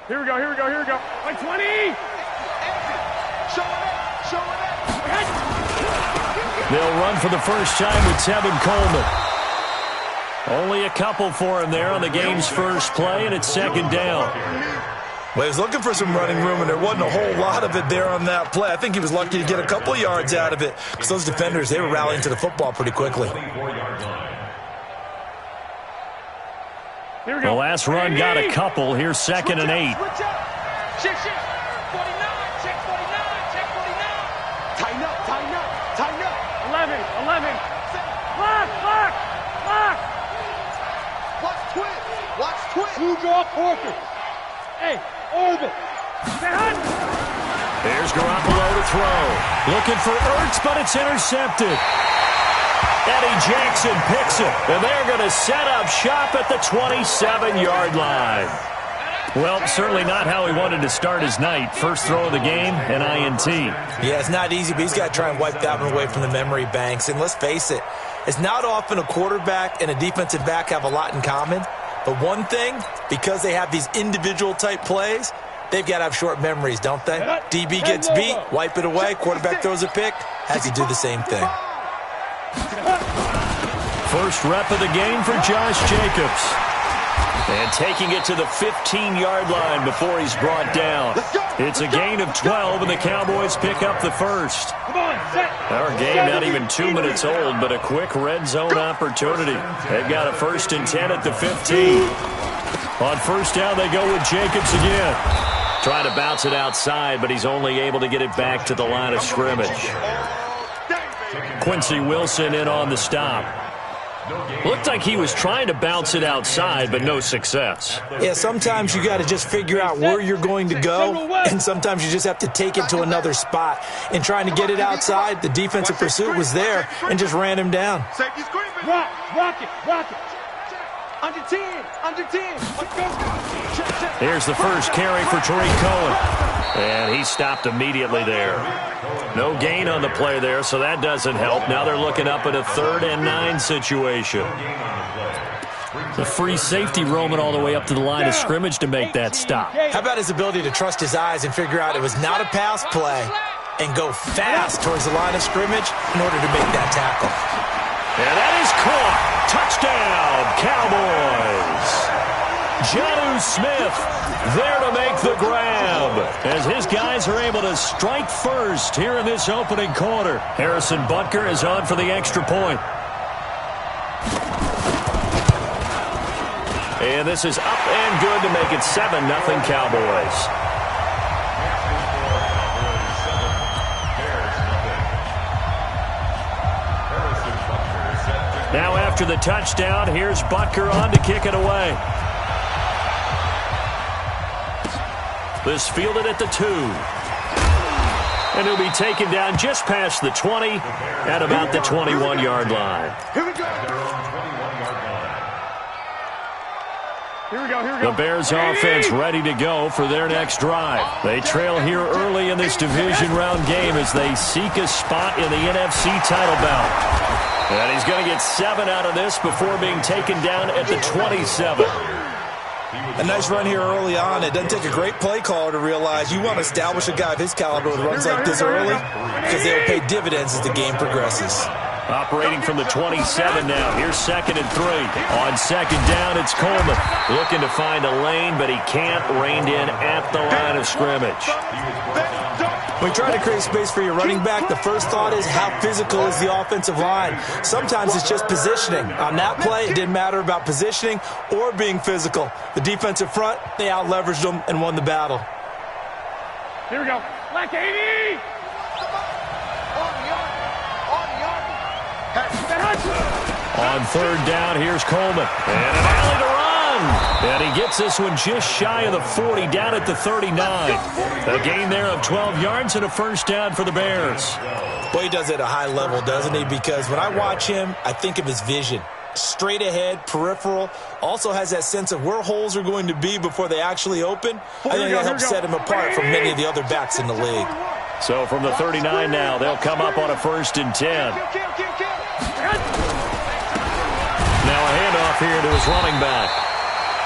Here we go. Like 20. Show it up. They'll run for the first time with Tevin Coleman. Only a couple for him there on the game's first play, and it's second down. Well, he was looking for some running room, and there wasn't a whole lot of it there on that play. I think he was lucky to get a couple yards out of it because those defenders, they were rallying to the football pretty quickly. Here we go. The last run got a couple. Here's second and 8. Check 49. Check 49. Tighten up. 11. Block. Watch twist. Two draw Porter. Hey, orbit. There's Garoppolo to throw. Looking for Ertz, but it's intercepted. Eddie Jackson picks it, and they're going to set up shop at the 27-yard line. Well, certainly not how he wanted to start his night. First throw of the game, an INT. Yeah, it's not easy, but he's got to try and wipe that one away from the memory banks. And let's face it, it's not often a quarterback and a defensive back have a lot in common. But one thing, because they have these individual type plays, they've got to have short memories, don't they? DB gets beat, wipe it away, quarterback throws a pick, has to do the same thing. First rep of the game for Josh Jacobs. And taking it to the 15-yard line before he's brought down. It's a gain of 12, and the Cowboys pick up the first. Our game not even 2 minutes old, but a quick red zone opportunity. They've got a 1st and 10 at the 15. On first down, they go with Jacobs again. Trying to bounce it outside, but he's only able to get it back to the line of scrimmage. Quincy Wilson in on the stop. Looked like he was trying to bounce it outside, but no success. Yeah, sometimes you got to just figure out where you're going to go, and sometimes you just have to take it to another spot. And trying to get it outside, the defensive pursuit was there and just ran him down. Rock it. Under 10. Let's go. Here's the first carry for Tariq Cohen. And he stopped immediately there. No gain on the play there, so that doesn't help. Now they're looking up at a 3rd and 9 situation. The free safety roaming all the way up to the line of scrimmage to make that stop. How about his ability to trust his eyes and figure out it was not a pass play and go fast towards the line of scrimmage in order to make that tackle. And that is caught. Touchdown, Cowboys. Jonnu Smith there to make the grab as his guys are able to strike first here in this opening quarter. Harrison Butker is on for the extra point. And this is up and good to make it 7-0 Cowboys. Now after the touchdown, here's Butker on to kick it away. This fielded at the 2. And he'll be taken down just past the 20 at about the 21-yard line. Here we go. The Bears offense ready to go for their next drive. They trail here early in this division round game as they seek a spot in the NFC title bout. And he's going to get 7 out of this before being taken down at the 27. A nice run here early on. It doesn't take a great play caller to realize you want to establish a guy of his caliber with runs like this early because they will pay dividends as the game progresses. Operating from the 27 now. Here's 2nd and 3. On 2nd down, it's Coleman. Looking to find a lane, but he can't. Reined in at the line of scrimmage. When you try to create space for your running back, the first thought is how physical is the offensive line. Sometimes it's just positioning. On that play, it didn't matter about positioning or being physical. The defensive front, they out-leveraged them and won the battle. Here we go. Black 80! On 3rd down, here's Coleman. And an alley to run. And he gets this one just shy of the 40, down at the 39. A gain there of 12 yards and a first down for the Bears. Well, he does it at a high level, doesn't he? Because when I watch him, I think of his vision. Straight ahead, peripheral, also has that sense of where holes are going to be before they actually open. I think that'll help set him apart from many of the other backs in the league. So from the 39 now, they'll come up on a 1st and 10. Now a handoff here to his running back.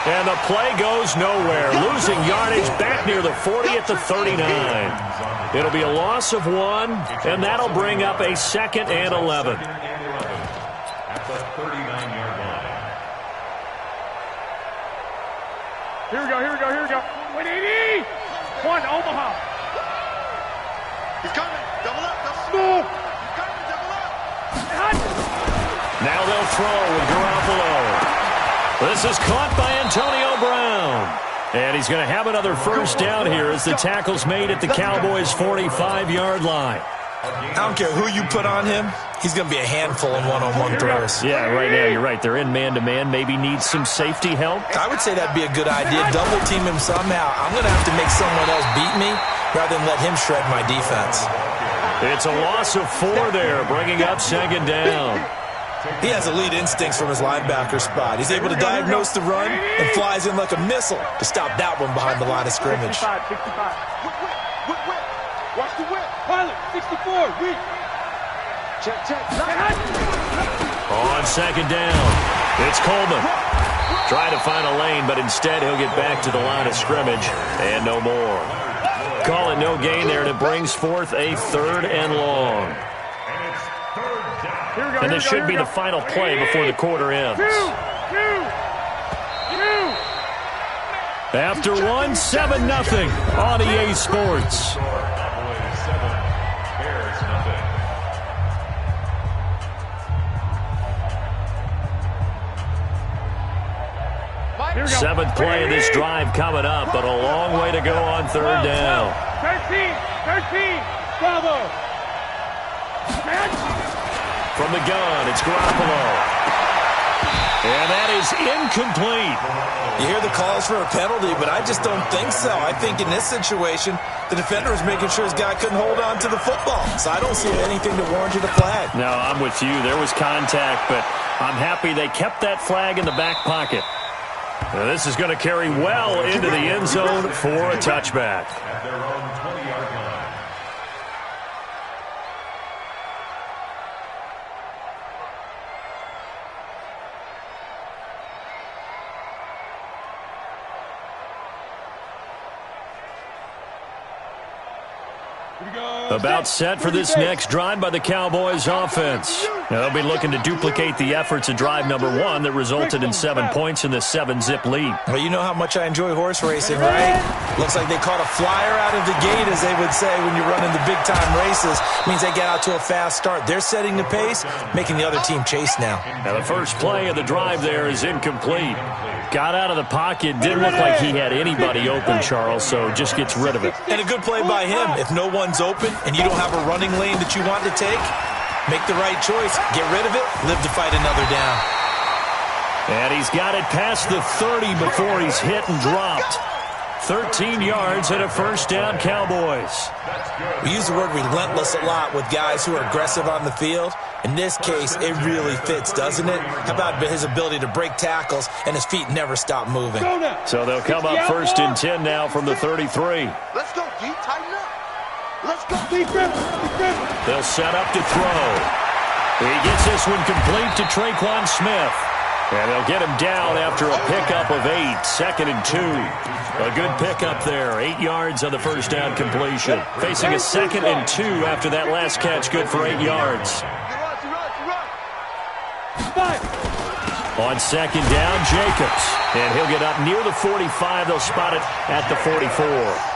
And the play goes nowhere. Losing yardage back near the 40 at the 39. It'll be a loss of 1, and that'll bring up a 2nd and 11. At the 39-yard line. Here we go, here we go, here we go. 180! One, Omaha. He's coming. Double up, double up. Move! He's coming, double up. Now they'll throw with Garoppolo. This is caught by Antonio Brown. And he's going to have another first down here as the tackle's made at the Cowboys' 45-yard line. I don't care who you put on him. He's going to be a handful in one-on-one throws. Yeah, right now you're right. They're in man-to-man. Maybe needs some safety help. I would say that'd be a good idea. Double team him somehow. I'm going to have to make someone else beat me rather than let him shred my defense. It's a loss of 4 there, bringing up 2nd down. He has elite instincts from his linebacker spot. He's able to diagnose the run and flies in like a missile to stop that one behind the line of scrimmage. 65. Whip. Watch the whip. Pilot, 64, weak. Check. On 2nd down, it's Coleman. Trying to find a lane, but instead he'll get back to the line of scrimmage and no more. Call it no gain there, and it brings forth a 3rd and long. And this should be the final play before the quarter ends. After 1, 7-0 on EA Sports. Seventh play of this drive coming up, but a long way to go on 3rd down. 13, Bravo. From the gun, it's Garoppolo. And that is incomplete. You hear the calls for a penalty, but I just don't think so. I think in this situation, the defender was making sure his guy couldn't hold on to the football. So I don't see anything to warrant you to flag. No, I'm with you. There was contact, but I'm happy they kept that flag in the back pocket. Now, this is going to carry well into the end zone for a touchback. At their own 20-yard line. About set for this next drive by the Cowboys offense. Now, they'll be looking to duplicate the efforts of drive number 1 that resulted in 7 points in the 7-zip lead. Well, you know how much I enjoy horse racing, right? Looks like they caught a flyer out of the gate, as they would say when you're running the big-time races. Means they get out to a fast start. They're setting the pace, making the other team chase now. Now, the first play of the drive there is incomplete. Got out of the pocket. Didn't look like he had anybody open, Charles, so just gets rid of it. And a good play by him. If no one's open and you don't have a running lane that you want to take, make the right choice. Get rid of it. Live to fight another down. And he's got it past the 30 before he's hit and dropped. 13 yards and a first down, Cowboys. We use the word relentless a lot with guys who are aggressive on the field. In this case, it really fits, doesn't it? How about his ability to break tackles and his feet never stop moving? So they'll come up 1st and 10 now from the 33. Let's go, D. Tighten up. Let's go. They'll set up to throw. He gets this one complete to Traquan Smith. And they'll get him down after a pickup of 8, 2nd and 2. A good pickup there, 8 yards on the first down completion. Facing a 2nd and 2 after that last catch, good for 8 yards. On 2nd down, Jacobs. And he'll get up near the 45. They'll spot it at the 44.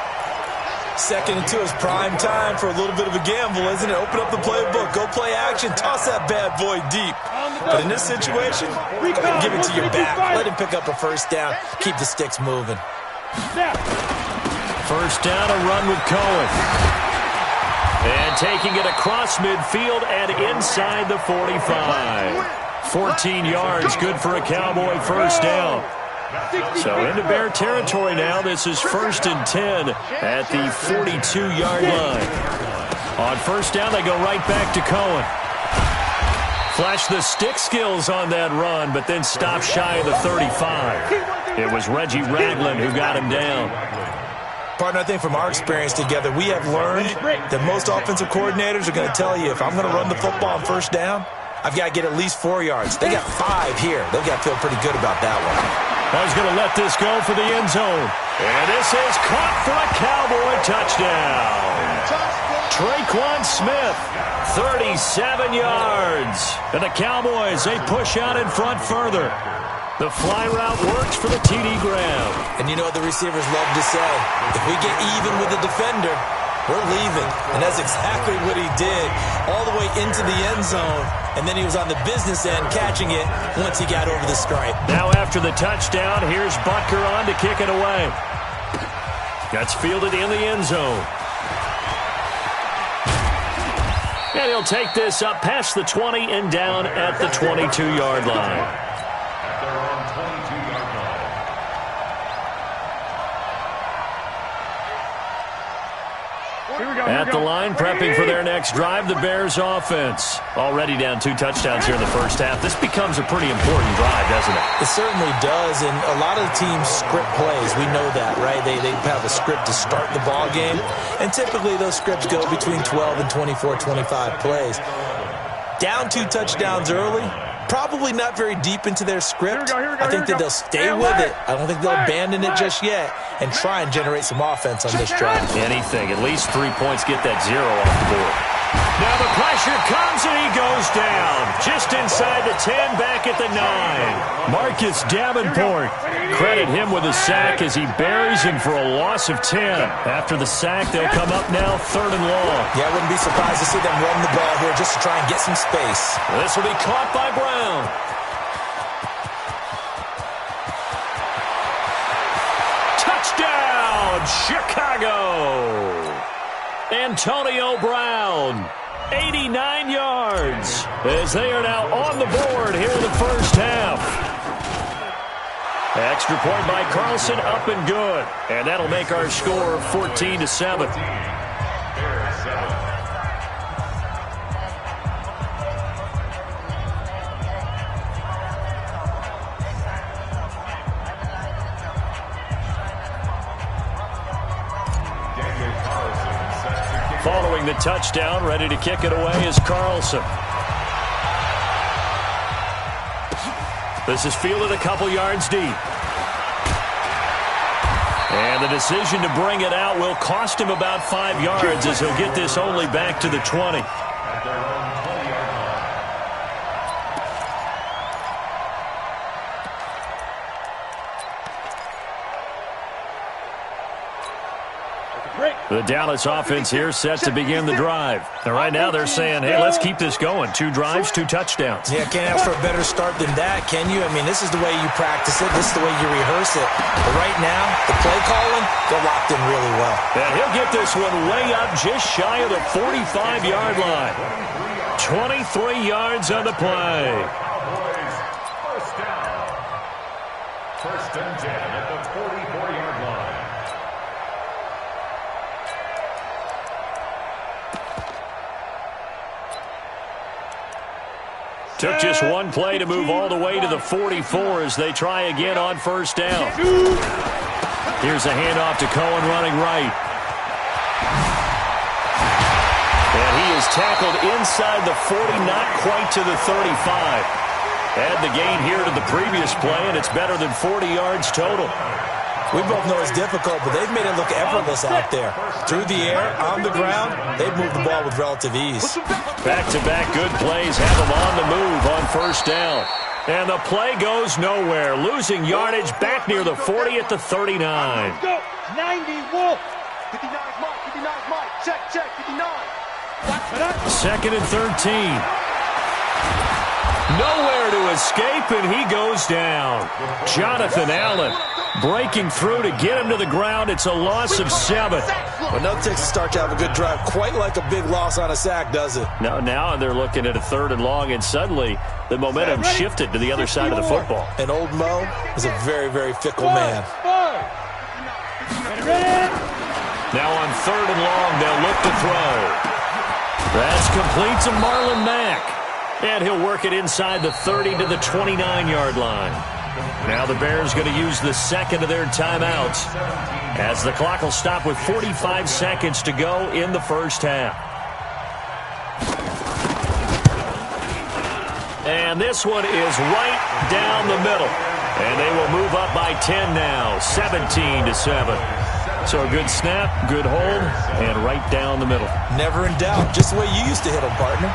2nd and 2 is prime time for a little bit of a gamble, isn't it? Open up the playbook, go play action, toss that bad boy deep. But in this situation, give it to your back. Let him pick up a first down. Keep the sticks moving. First down, a run with Cohen. And taking it across midfield and inside the 45. 14 yards, good for a Cowboy first down. So into Bear territory now. This is 1st and 10 at the 42-yard line. On first down, they go right back to Cohen. Flash the stick skills on that run, but then stop shy of the 35. It was Reggie Ragland who got him down. Partner, I think from our experience together, we have learned that most offensive coordinators are going to tell you, if I'm going to run the football on first down, I've got to get at least 4 yards. They got 5 here. They've got to feel pretty good about that one. Oh, he's going to let this go for the end zone. And this is caught for a Cowboy touchdown. Traquan Smith, 37 yards. And the Cowboys, they push out in front further. The fly route works for the TD grab. And you know what the receivers love to say? If we get even with the defender, we're leaving. And that's exactly what he did, all the way into the end zone. And then he was on the business end catching it once he got over the stripe. Now after the touchdown, here's Butker on to kick it away. That's fielded in the end zone. And he'll take this up past the 20 and down at the 22-yard line. At the line, prepping for their next drive, the Bears offense. Already down 2 touchdowns here in the first half. This becomes a pretty important drive, doesn't it? It certainly does, and a lot of the teams script plays. We know that, right? They have a script to start the ball game, and typically those scripts go between 12 and 24, 25 plays. Down 2 touchdowns early, probably not very deep into their script. I think that they'll stay with it. I don't think they'll abandon it just yet and try and generate some offense on this drive. Anything. At least 3 points, get that 0 off the board. Now the pressure comes and he goes down. Just inside the 10, back at the 9. Marcus Davenport. Credit him with a sack as he buries him for a loss of 10. After the sack, they'll come up now 3rd and long. Yeah, I wouldn't be surprised to see them run the ball here just to try and get some space. This will be caught by Brown. Touchdown, Chicago! Antonio Brown, 89 yards, as they are now on the board here in the first half. Extra point by Carlson, up and good. And that'll make our score 14-7. Following the touchdown, ready to kick it away is Carlson. This is fielded a couple yards deep. And the decision to bring it out will cost him about 5 yards as he'll get this only back to the 20. The Dallas offense here set to begin the drive. And right now they're saying, hey, let's keep this going. 2 drives, 2 touchdowns. Yeah, can't ask for a better start than that, can you? I mean, this is the way you practice it. This is the way you rehearse it. But right now, the play calling, they're locked in really well. And he'll get this one way up just shy of the 45-yard line. 23 yards on the play. First down. First and 10 at the 44-yard line. Took just one play to move all the way to the 44 as they try again on first down. Here's a handoff to Cohen running right. And he is tackled inside the 40, not quite to the 35. Add the gain here to the previous play, and it's better than 40 yards total. We both know it's difficult, but they've made it look effortless out there. Through the air, on the ground, they've moved the ball with relative ease. Back-to-back good plays have them on the move on first down. And the play goes nowhere. Losing yardage back near the 40 at the 39. Let's go. 90, Wolf. 59 is Mike. 59 is Mike. Check, 59. Second and 13. Nowhere to escape, and he goes down. Jonathan Allen breaking through to get him to the ground. It's a loss of 7. Well, no takes to start to have a good drive, quite like a big loss on a sack, does it? Now they're looking at a 3rd and long, and suddenly the momentum shifted to the other side of the football. And old Mo is a very, very fickle man. Now on 3rd and long, they'll look to throw. That's complete to Marlon Mack. And he'll work it inside the 30 to the 29-yard line. Now the Bears going to use the second of their timeouts as the clock will stop with 45 seconds to go in the first half. And this one is right down the middle. And they will move up by 10 now, 17-7. So a good snap, good hold, and right down the middle. Never in doubt. Just the way you used to hit them, partner.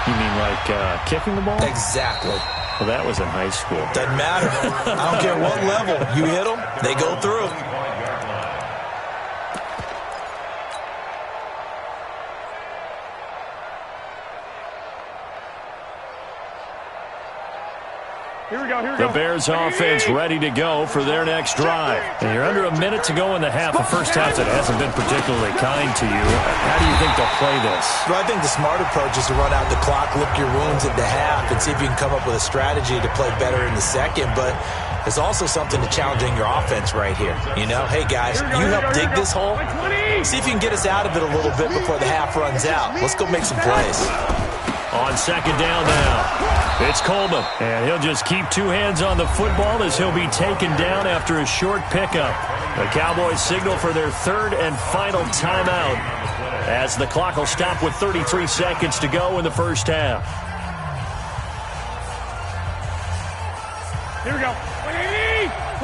You mean like kicking the ball? Exactly. Well, that was in high school. Doesn't matter. I don't care what level. You hit them, they go through. Here we go, here we go. The Bears offense ready to go for their next drive. And you're under a minute to go in the half. A first half that hasn't been particularly kind to you. How do you think they'll play this? Well, I think the smart approach is to run out the clock, lick your wounds at the half, and see if you can come up with a strategy to play better in the second. But there's also something to challenging your offense right here. You know, hey, guys, you help dig this hole. See if you can get us out of it a little bit before the half runs out. Let's go make some plays. On second down now, it's Coleman. And he'll just keep two hands on the football as he'll be taken down after a short pickup. The Cowboys signal for their third and final timeout as the clock will stop with 33 seconds to go in the first half. Here we go.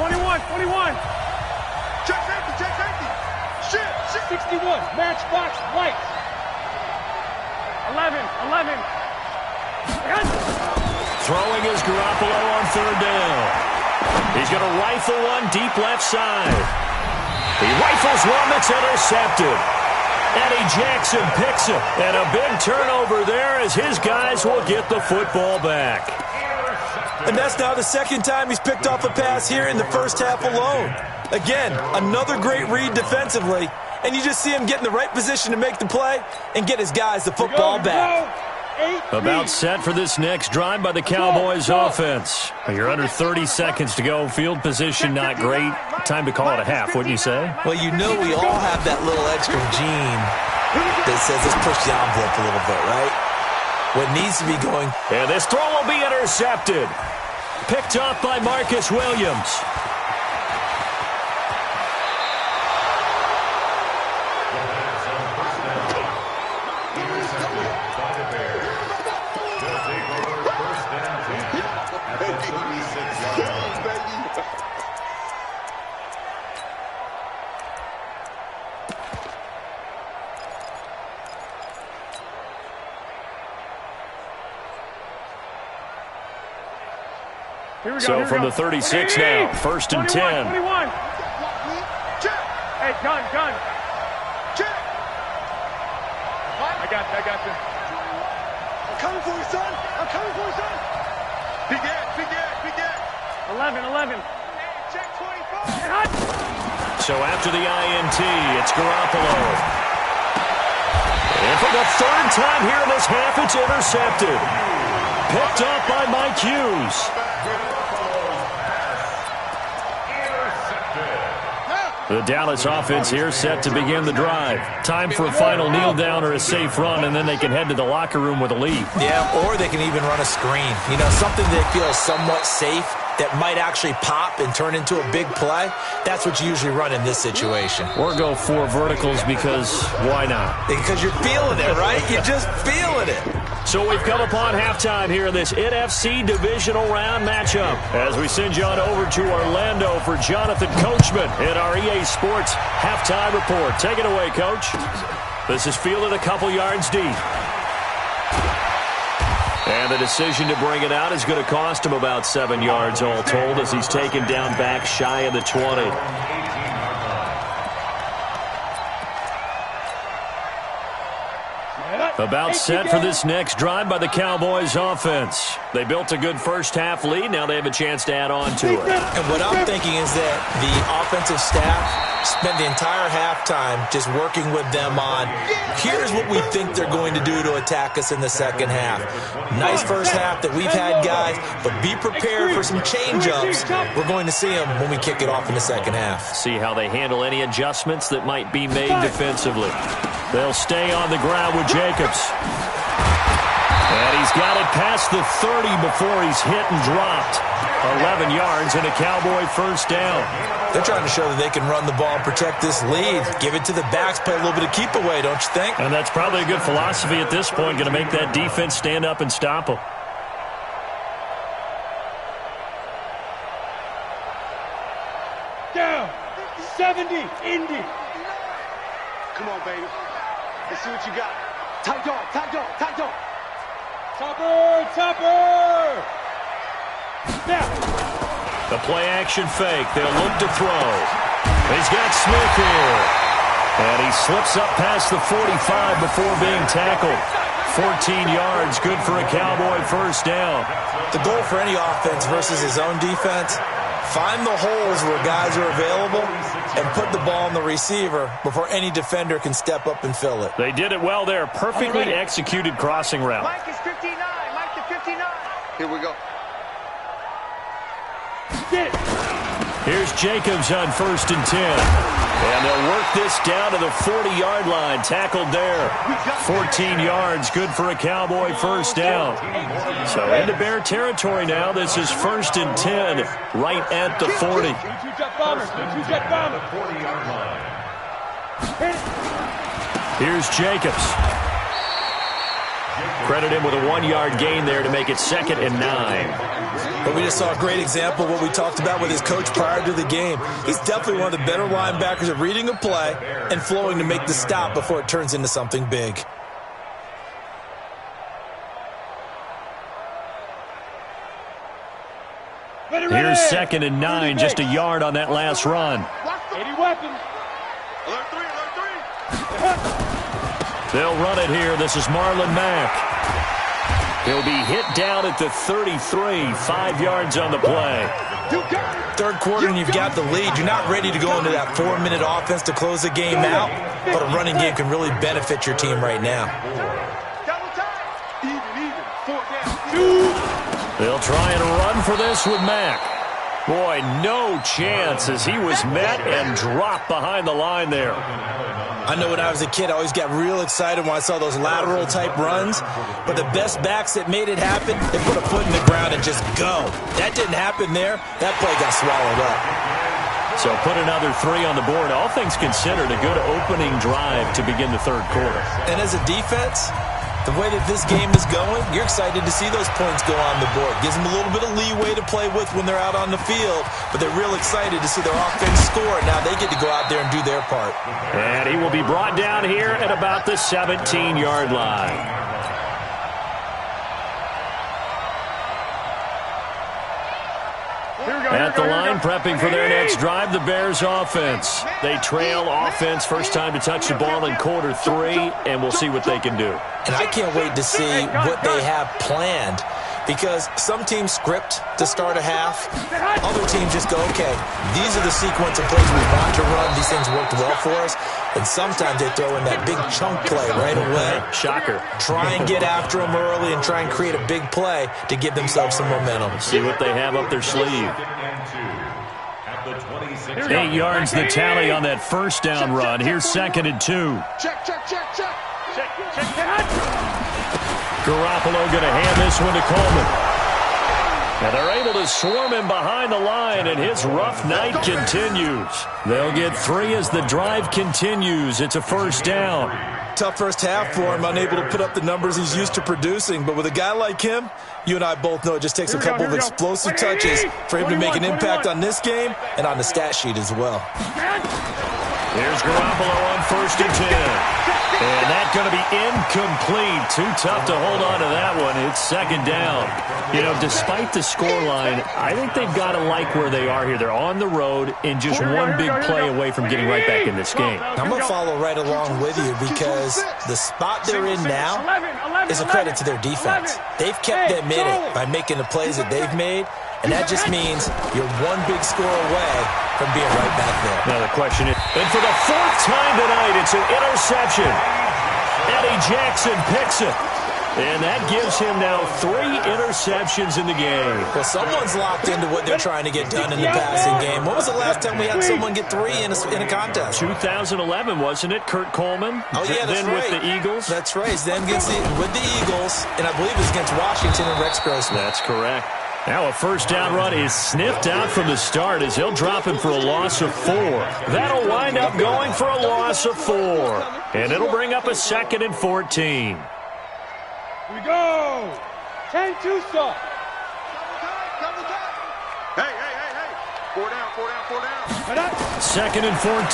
21, 21. Check safety. Shit. 61, matchbox lights. 11. Throwing is Garoppolo on third down. He's going to rifle one deep left side. He rifles one that's intercepted. Eddie Jackson picks it. And a big turnover there as his guys will get the football back. And that's now the second time he's picked off a pass here in the first half alone. Again, another great read defensively. And you just see him get in the right position to make the play and get his guys the football back. About set for this next drive by the Cowboys offense. You're under 30 seconds to go. Field position not great. Time to call it a half, wouldn't you say? Well, you know we all have that little extra gene that says let's push the envelope a little bit, right? What needs to be going. And this throw will be intercepted. Picked off by Marcus Williams. So from the 36 now, first and 10. 21. Hey, gun. Check. I got you. I'm coming for you, son. Big gas. 11. Check 25. So after the INT, it's Garoppolo. And for the third time here in this half, it's intercepted. Picked up by Mike Hughes. The Dallas offense here set to begin the drive. Time for a final kneel down or a safe run, and then they can head to the locker room with a lead. Yeah, or they can even run a screen. You know, something they feel is somewhat safe that might actually pop and turn into a big play. That's what you usually run in this situation. Or go four verticals because why not? Because you're feeling it, right? You're just feeling it. So we've come upon halftime here in this NFC divisional round matchup as we send you on over to Orlando for Jonathan Coachman in our EA Sports halftime report. Take it away, Coach. This is fielded a couple yards deep. And the decision to bring it out is going to cost him about 7 yards all told as he's taken down back shy of the 20. About set for this next drive by the Cowboys offense. They built a good first half lead. Now they have a chance to add on to it. And what I'm thinking is that the offensive staff spent the entire halftime just working with them on, here's what we think they're going to do to attack us in the second half. Nice first half that we've had, guys, but be prepared for some change-ups. We're going to see them when we kick it off in the second half. See how they handle any adjustments that might be made defensively. They'll stay on the ground with Jacobs. And he's got it past the 30 before he's hit and dropped. 11 yards and a Cowboy first down. They're trying to show that they can run the ball and protect this lead. Give it to the backs, play a little bit of keep away, don't you think? And that's probably a good philosophy at this point, going to make that defense stand up and stop them. Indy. Come on, baby. Let's see what you got. Tight dog, tight dog, tight dog. Topper, topper. Now. The play action fake. They'll look to throw. He's got Smith here. And he slips up past the 45 before being tackled. 14 yards, good for a Cowboy first down. The goal for any offense versus his own defense, find the holes where guys are available and put the ball on the receiver before any defender can step up and fill it. They did it well there. Perfectly executed crossing route. Mike is 59. Mike to 59. Here we go. Get it. Here's Jacobs on 1st and 10. And they'll work this down to the 40-yard line. Tackled there. 14 yards, good for a Cowboy first down. So into Bear territory now. This is 1st and 10, right at the 40. Here's Jacobs. Credit him with a 1-yard gain there to make it 2nd and 9. But we just saw a great example of what we talked about with his coach prior to the game. He's definitely one of the better linebackers at reading a play and flowing to make the stop before it turns into something big. Here's 2nd and 9, just a yard on that last run. 80 weapons. Alert 3. They'll run it here. This is Marlon Mack. He'll be hit down at the 33, 5 yards on the play. Third quarter and you've got the lead. You're not ready to go into that 4-minute offense to close the game out, but a running game can really benefit your team right now. They'll try and run for this with Mack. Boy, no chance as he was met and dropped behind the line there. I know when I was a kid, I always got real excited when I saw those lateral-type runs. But the best backs that made it happen, they put a foot in the ground and just go. That didn't happen there. That play got swallowed up. So put another 3 on the board. All things considered, a good opening drive to begin the third quarter. And as a defense, the way that this game is going, you're excited to see those points go on the board. Gives them a little bit of leeway to play with when they're out on the field, but they're real excited to see their offense score. Now they get to go out there and do their part. And he will be brought down here at about the 17-yard line. At the line, prepping for their next drive, the Bears offense. They trail offense, first time to touch the ball in quarter 3, and we'll see what they can do. And I can't wait to see what they have planned, because some teams script to start a half. Other teams just go, okay, these are the sequence of plays we want to run. These things worked well for us. And sometimes they throw in that big chunk play right away. Shocker. Try and get after them early and try and create a big play to give themselves some momentum. See what they have up their sleeve. 8 yards the tally on that first down run. Here's 2nd and 2. Check. Garoppolo going to hand this one to Coleman. Now they're able to swarm him behind the line, and his rough night continues. They'll get 3 as the drive continues. It's a first down. Tough first half for him, unable to put up the numbers he's used to producing. But with a guy like him, you and I both know it just takes a couple of explosive touches for him to make an impact on this game and on the stat sheet as well. Here's Garoppolo on 1st and 10. And that's going to be incomplete. Too tough to hold on to that one. It's 2nd down. You know, despite the scoreline, I think they've got to like where they are here. They're on the road and just one big play away from getting right back in this game. I'm going to follow right along with you because the spot they're in now is a credit to their defense. They've kept them in it by making the plays that they've made. And that just means you're one big score away from being right back there. Now the question is, and for the 4th time tonight, it's an interception. Eddie Jackson picks it. And that gives him now 3 interceptions in the game. Well, someone's locked into what they're trying to get done in the passing game. When was the last time we had someone get 3 in a contest? 2011, wasn't it? Kurt Coleman? Oh, yeah, that's then right. With the Eagles? That's right. Then with the Eagles, and I believe it was against Washington and Rex Grossman. That's correct. Now a first down run is sniffed out from the start as he'll drop him for a loss of 4. That'll wind up going for a loss of 4. And it'll bring up a 2nd and 14. Here we go. 10-2 stop. Hey. 4 down. 2nd and 14.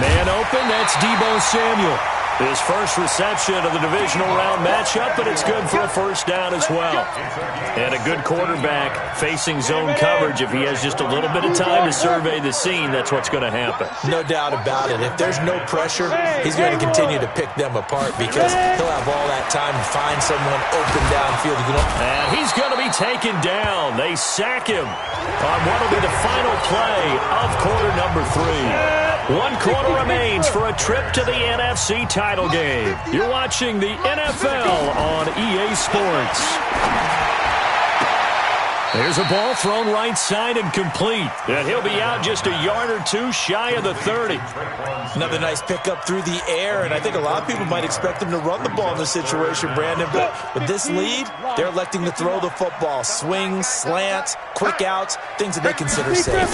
Man open, that's Deebo Samuel. His first reception of the divisional round matchup, but it's good for a first down as well. And a good quarterback facing zone coverage. If he has just a little bit of time to survey the scene, that's what's going to happen. No doubt about it. If there's no pressure, he's going to continue to pick them apart because he'll have all that time to find someone open downfield. And he's going to be taken down. They sack him on what will be the final play of quarter number 3. 1 quarter remains for a trip to the NFC title game. You're watching the NFL on EA Sports. There's a ball thrown right side and complete. And he'll be out just a yard or two shy of the 30. Another nice pickup through the air, and I think a lot of people might expect him to run the ball in this situation, Brandon. But with this lead, they're electing to throw the football. Swings, slants, quick outs, things that they consider safe.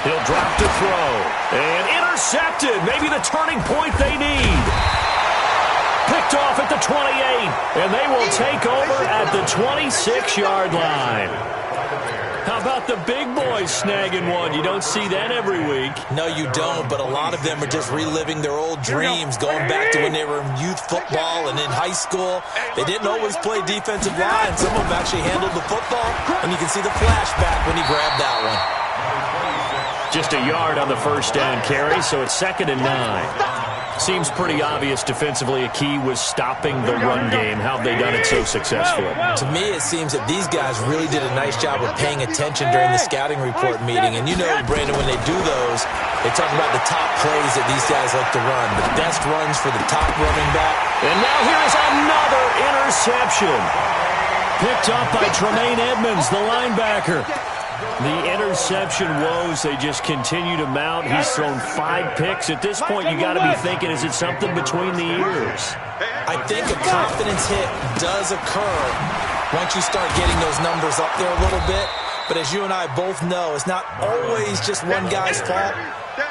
He'll drop to throw. And intercepted. Maybe the turning point they need. Picked off at the 28. And they will take over at the 26-yard line. How about the big boys snagging one? You don't see that every week. No, you don't, but a lot of them are just reliving their old dreams, going back to when they were in youth football and in high school. They didn't always play defensive line. Some of them actually handled the football, and you can see the flashback when he grabbed that one. Just a yard on the first down carry, so it's 2nd and 9. Seems pretty obvious defensively a key was stopping the run game. How have they done it so successfully? To me, it seems that these guys really did a nice job of paying attention during the scouting report meeting. And you know, Brandon, when they do those, they talk about the top plays that these guys like to run, the best runs for the top running back. And now here's another interception. Picked up by Tremaine Edmonds, the linebacker. The interception woes, they just continue to mount. He's thrown 5 picks. At this point, you got to be thinking, is it something between the ears? I think a confidence hit does occur once you start getting those numbers up there a little bit. But as you and I both know, it's not always just one guy's fault.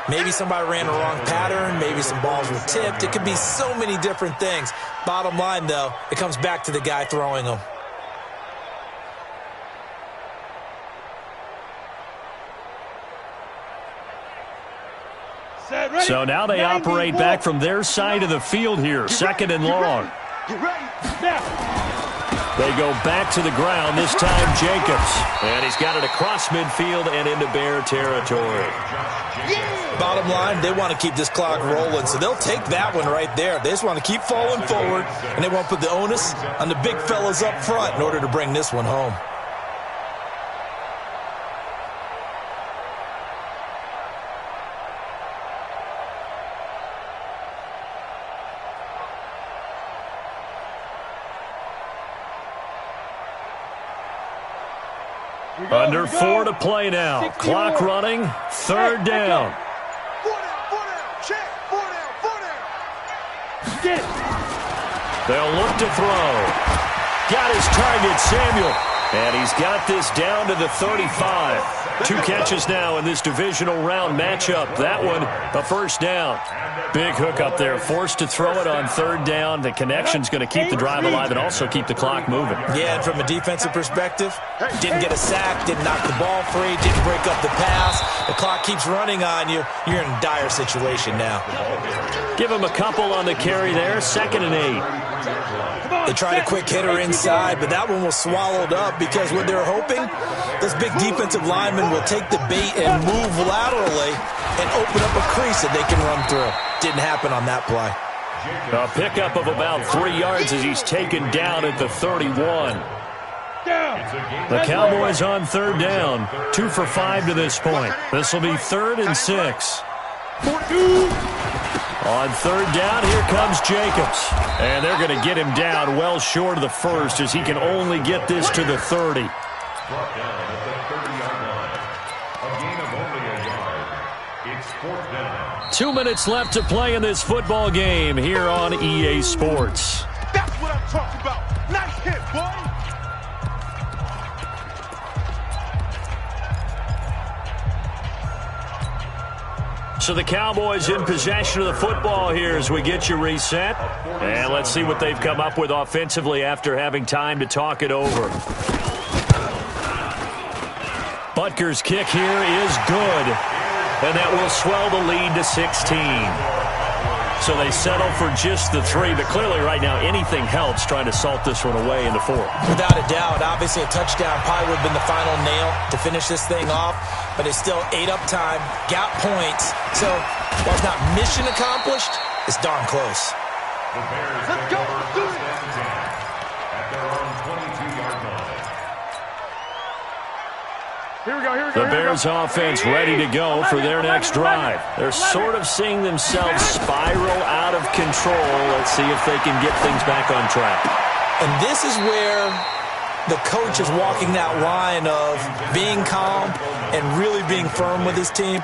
Maybe somebody ran a wrong pattern. Maybe some balls were tipped. It could be so many different things. Bottom line, though, it comes back to the guy throwing them. So now they operate back from their side of the field here. 2nd and long. They go back to the ground, this time Jacobs. And he's got it across midfield and into Bear territory. Bottom line, they want to keep this clock rolling, so they'll take that one right there. They just want to keep falling forward, and they won't put the onus on the big fellas up front in order to bring this one home. Under 4 to play now. Clock running. 3rd down. 4 down, check. 4 down. Get it. They'll look to throw. Got his target, Samuel. And he's got this down to the 35. 2 catches now in this divisional round matchup. That one, a first down. Big hook up there. Forced to throw it on 3rd down. The connection's going to keep the drive alive and also keep the clock moving. Yeah, and from a defensive perspective, didn't get a sack, didn't knock the ball free, didn't break up the pass. The clock keeps running on you. You're in a dire situation now. Give him a couple on the carry there. 2nd and 8. They tried a quick hitter inside, but that one was swallowed up because what they're hoping, this big defensive lineman will take the bait and move laterally and open up a crease that they can run through. Didn't happen on that play. A pickup of about 3 yards as he's taken down at the 31. The Cowboys on 3rd down. 2 for 5 to this point. This will be 3rd and 6. On 3rd down, here comes Jacobs. And they're going to get him down well short of the first as he can only get this to the 30. Brought down at the 30-yard line. A gain of only a yard. It's 4th down. 2 minutes left to play in this football game here on EA Sports. That's what I'm talking about. Nice hit, boy. So the Cowboys in possession of the football here as we get you reset. And let's see what they've come up with offensively after having time to talk it over. Butker's kick here is good, and that will swell the lead to 16. So they settle for just the 3, but clearly right now anything helps trying to salt this one away in the 4th. Without a doubt, obviously a touchdown probably would have been the final nail to finish this thing off, but it's still 8-up time, got points. So while it's not mission accomplished, it's darn close. The Bears take over first down and 10 at their own 22-yard line. The Bears offense ready to go for their next drive. They're sort of seeing themselves spiral out of control. Let's see if they can get things back on track. And this is where the coach is walking that line of being calm and really being firm with his team.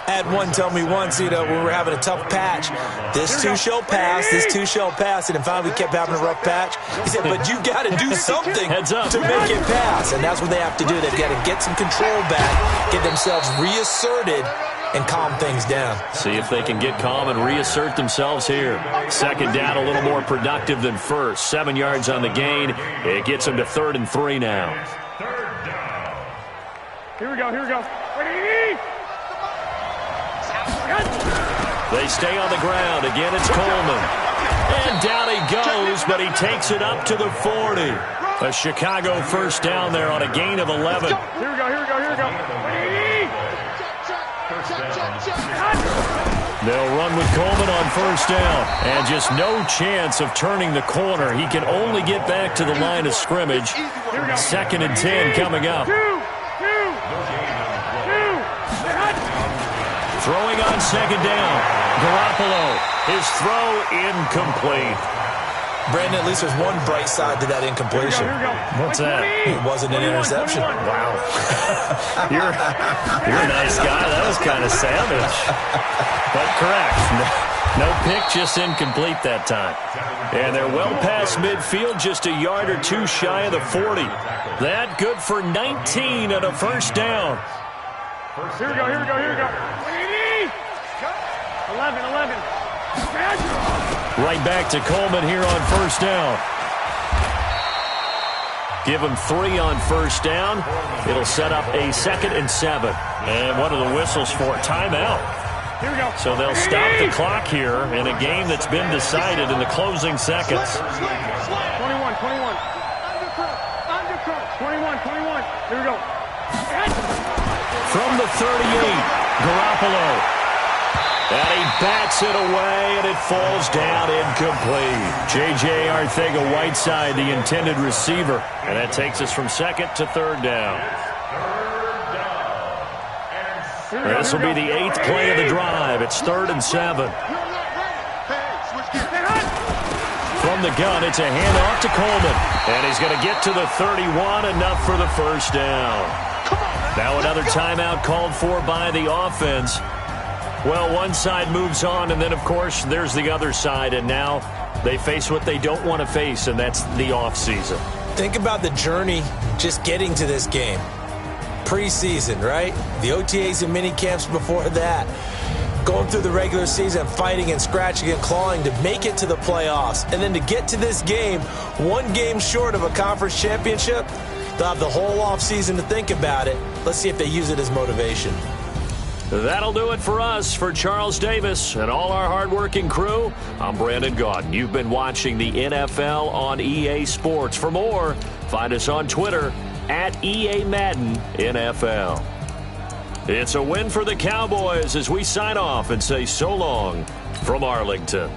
I had one tell me once, when we were having a tough patch, this too shall pass, this too shall pass, and then finally we kept having a rough patch. He said, but you got to do something to make it pass, and that's what they have to do. They've got to get some control back, get themselves reasserted, and calm things down. See if they can get calm and reassert themselves here. Second down, a little more productive than first. 7 yards on the gain. It gets them to 3rd and 3 now. Third down. Here we go. Ready? They stay on the ground. Again, it's Coleman. And down he goes, but he takes it up to the 40. A Chicago first down there on a gain of 11. Here we go. Ready? They'll run with Coleman on first down. And just no chance of turning the corner. He can only get back to the line of scrimmage. 2nd and 10 coming up. Throwing on second down. Garoppolo. His throw incomplete. Brandon, at least there's one bright side to that incompletion. What's that? It wasn't an interception. Wow. You're a nice guy. That was kind of savage. But correct. No pick, just incomplete that time. And they're well past midfield, just a yard or 2 shy of the 40. That good for 19 and a first down. Here we go. 11. Right back to Coleman here on first down. Give him 3 on first down. It'll set up a 2nd and 7. And what are the whistles for? Timeout. Here we go. So they'll stop the clock here in a game that's been decided in the closing seconds. 21. 21. Here we go. From the 38, Garoppolo. And he bats it away, and it falls down incomplete. J.J. Arcega-Whiteside, the intended receiver. And that takes us from 2nd to 3rd down. This will be the 8th play of the drive. It's 3rd and 7. From the gun, it's a handoff to Coleman. And he's going to get to the 31, enough for the first down. Now another timeout called for by the offense. Well, one side moves on, and then, of course, there's the other side, and now they face what they don't want to face, and that's the offseason. Think about the journey just getting to this game. Preseason, right? The OTAs and mini camps before that. Going through the regular season, fighting and scratching and clawing to make it to the playoffs. And then to get to this game, 1 game short of a conference championship, they'll have the whole offseason to think about it. Let's see if they use it as motivation. That'll do it for us. For Charles Davis and all our hardworking crew, I'm Brandon Gaudin. You've been watching the NFL on EA Sports. For more, find us on Twitter at EA Madden NFL. It's a win for the Cowboys as we sign off and say so long from Arlington.